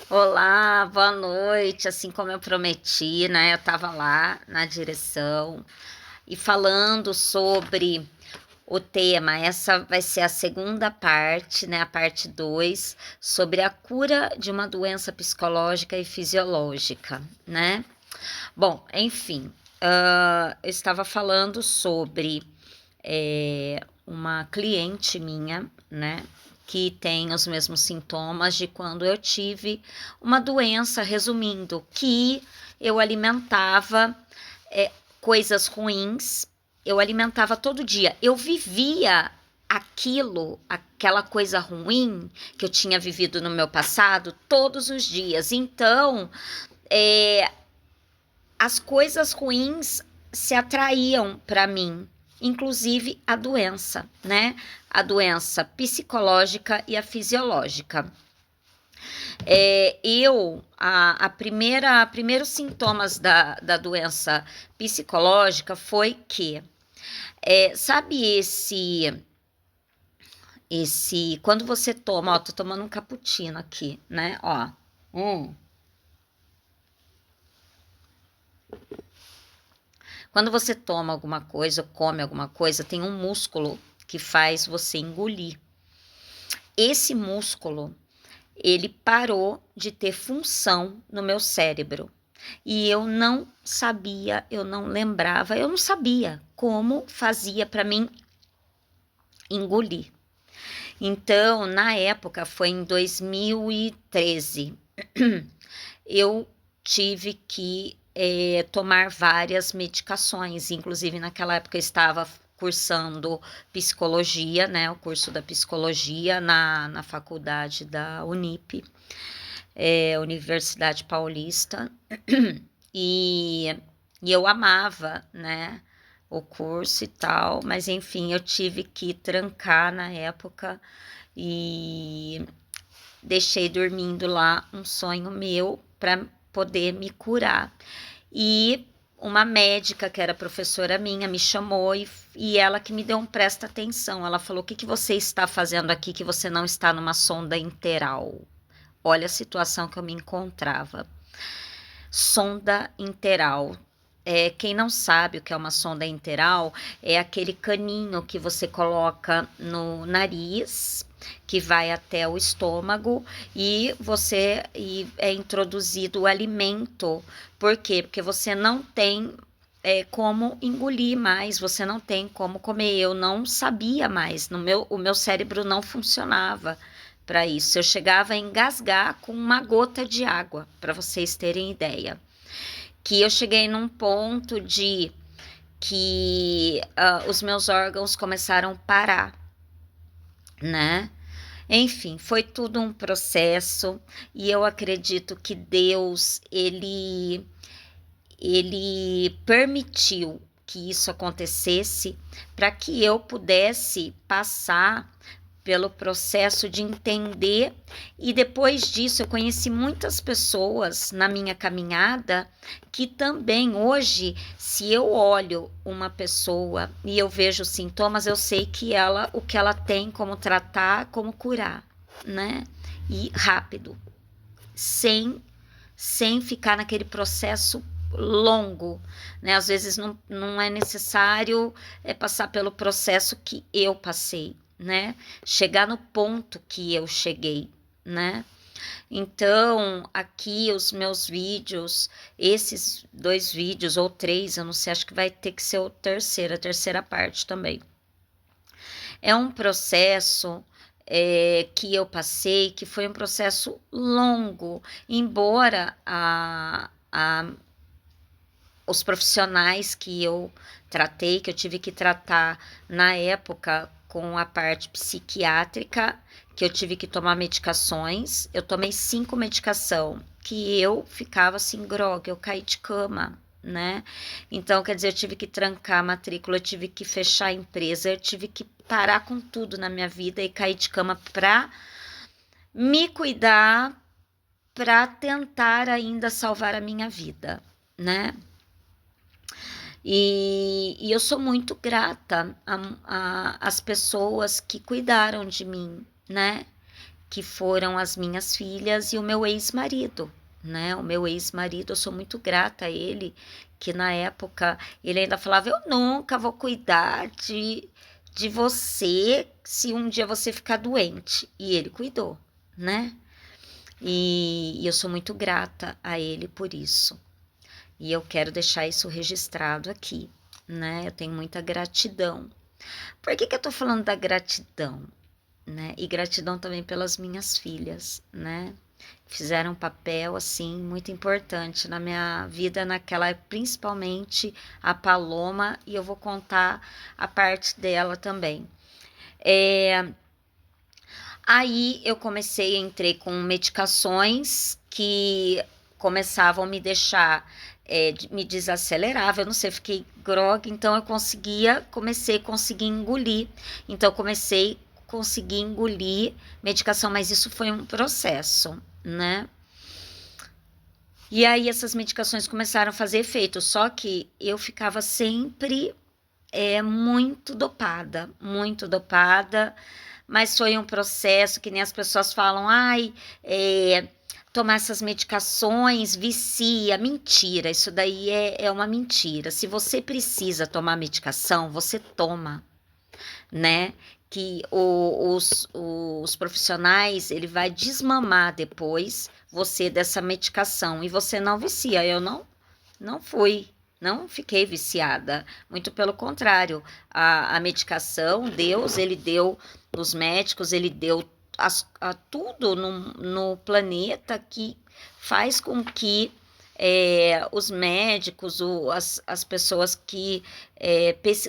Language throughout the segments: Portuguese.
Olá, boa noite. Assim como eu prometi, né? Eu tava lá na direção e falando sobre o tema. Essa vai ser a segunda parte, né? A parte 2 sobre a cura de uma doença psicológica e fisiológica, né? Bom, enfim, eu estava falando sobre uma cliente minha, né, que tem os mesmos sintomas de quando eu tive uma doença, resumindo, que eu alimentava coisas ruins, eu alimentava todo dia, eu vivia aquela coisa ruim que eu tinha vivido no meu passado todos os dias. Então, as coisas ruins se atraíam para mim, inclusive a doença, né? A doença psicológica e a fisiológica. Primeiros sintomas da doença psicológica foi que, sabe quando você toma, ó, tô tomando um cappuccino aqui, né, ó, quando você toma alguma coisa, come alguma coisa, tem um músculo que faz você engolir. Esse músculo, ele parou de ter função no meu cérebro. E eu não sabia, eu não lembrava, eu não sabia como fazia para mim engolir. Então, na época, foi em 2013, eu tive que tomar várias medicações. Inclusive, naquela época, eu estava cursando psicologia, né? O curso da psicologia na faculdade da Unip, Universidade Paulista. E, e eu amava, né? O curso e tal, mas enfim, eu tive que trancar na época e deixei dormindo lá um sonho meu para poder me curar. E uma médica que era professora minha me chamou e ela que me deu um presta atenção. Ela falou: o que você está fazendo aqui que você não está numa sonda interal? Olha a situação que eu me encontrava. Sonda interal. Quem não sabe o que é uma sonda interal, é aquele caninho que você coloca no nariz, que vai até o estômago e é introduzido o alimento. Por quê? Porque você não tem como engolir mais, você não tem como comer. Eu não sabia mais, o meu cérebro não funcionava para isso. Eu chegava a engasgar com uma gota de água, para vocês terem ideia. Que eu cheguei num ponto de que os meus órgãos começaram a parar, né? Enfim, foi tudo um processo e eu acredito que Deus, ele permitiu que isso acontecesse para que eu pudesse passar pelo processo de entender, e depois disso eu conheci muitas pessoas na minha caminhada que também hoje, se eu olho uma pessoa e eu vejo sintomas, eu sei que o que ela tem, como tratar, como curar, né? E rápido, sem ficar naquele processo longo, né? Às vezes não é necessário passar pelo processo que eu passei, né? Chegar no ponto que eu cheguei, né? Então, aqui os meus vídeos, esses 2 vídeos ou 3, eu não sei, acho que vai ter que ser a terceira parte também. É um processo que eu passei, que foi um processo longo, embora os profissionais que eu tratei, que eu tive que tratar na época com a parte psiquiátrica, que eu tive que tomar medicações. Eu tomei 5 medicação, que eu ficava assim, grogue, eu caí de cama, né? Então, quer dizer, eu tive que trancar a matrícula, eu tive que fechar a empresa, eu tive que parar com tudo na minha vida e cair de cama para me cuidar, para tentar ainda salvar a minha vida, né? E eu sou muito grata às pessoas que cuidaram de mim, né? que foram as minhas filhas e o meu ex-marido, né? O meu ex-marido, eu sou muito grata a ele, que na época ele ainda falava: eu nunca vou cuidar de você se um dia você ficar doente. E ele cuidou, né? E eu sou muito grata a ele por isso. E eu quero deixar isso registrado aqui, né? Eu tenho muita gratidão. Por que eu tô falando da gratidão, né? E gratidão também pelas minhas filhas, né? Fizeram um papel, assim, muito importante na minha vida naquela, principalmente a Paloma, e eu vou contar a parte dela também. Aí eu entrei com medicações que começavam a me deixar, me desacelerava, eu não sei, fiquei grogue, então eu comecei a conseguir engolir. Então eu comecei a conseguir engolir medicação, mas isso foi um processo, né? E aí essas medicações começaram a fazer efeito, só que eu ficava sempre muito dopada, mas foi um processo que nem as pessoas falam, ai, tomar essas medicações vicia. Mentira, isso daí é uma mentira. Se você precisa tomar medicação, você toma, né? Que os profissionais, ele vai desmamar depois você dessa medicação e você não vicia. Eu não fui, não fiquei viciada, muito pelo contrário, a medicação, Deus, ele deu nos médicos, ele deu a tudo no planeta que faz com que os médicos, as pessoas que,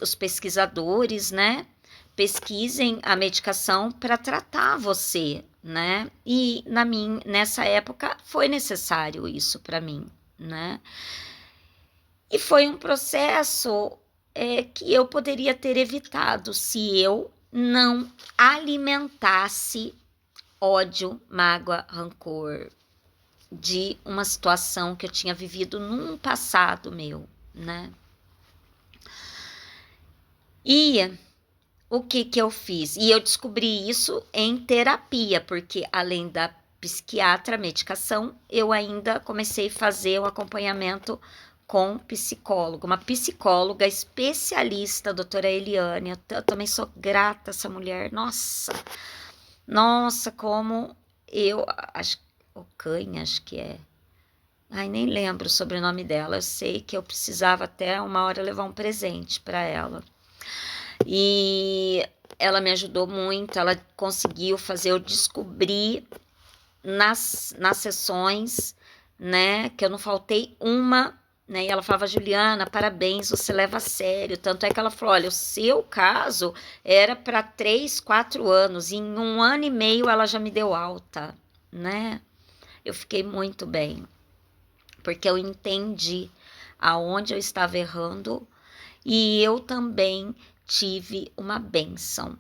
os pesquisadores, né, pesquisem a medicação para tratar você, né, e nessa época foi necessário isso para mim, né. E foi um processo que eu poderia ter evitado se eu não alimentasse ódio, mágoa, rancor de uma situação que eu tinha vivido num passado meu, né? E o que eu fiz? E eu descobri isso em terapia, porque além da psiquiatra, medicação, eu ainda comecei a fazer o acompanhamento com psicólogo, uma psicóloga especialista, a doutora Eliane. Eu também sou grata a essa mulher, nossa, como eu acho, Ocanha, acho que é. Ai, nem lembro o sobrenome dela. Eu sei que eu precisava até uma hora levar um presente para ela. E ela me ajudou muito, ela conseguiu fazer eu descobrir nas sessões, né, que eu não faltei uma, né, e ela falava: Juliana, parabéns, você leva a sério. Tanto é que ela falou: olha, o seu caso era para 3, 4 anos, e em 1 ano e meio ela já me deu alta, né? Eu fiquei muito bem, porque eu entendi aonde eu estava errando e eu também tive uma bênção.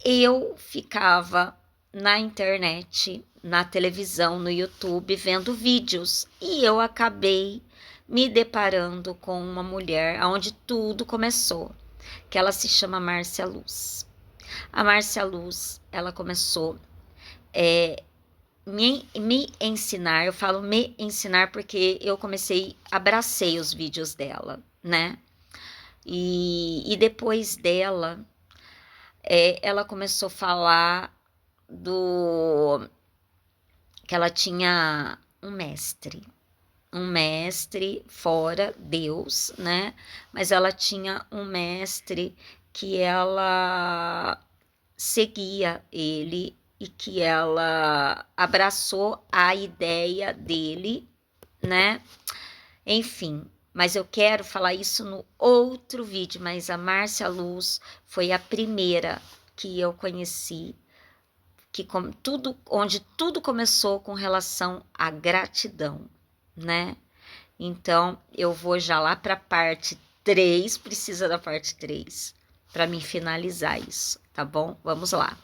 Eu ficava na internet, na televisão, no YouTube, vendo vídeos, e eu acabei me deparando com uma mulher onde tudo começou, que ela se chama Márcia Luz. A Márcia Luz, ela começou me ensinar, eu falo me ensinar porque eu abracei os vídeos dela, né? E depois dela, ela começou a falar que ela tinha um mestre fora Deus, né? Mas ela tinha um mestre que ela seguia ele e que ela abraçou a ideia dele, né? Enfim, mas eu quero falar isso no outro vídeo, mas a Márcia Luz foi a primeira que eu conheci, onde tudo começou com relação à gratidão, né? Então, eu vou já lá para a parte 3, precisa da parte 3, para me finalizar isso, tá bom? Vamos lá.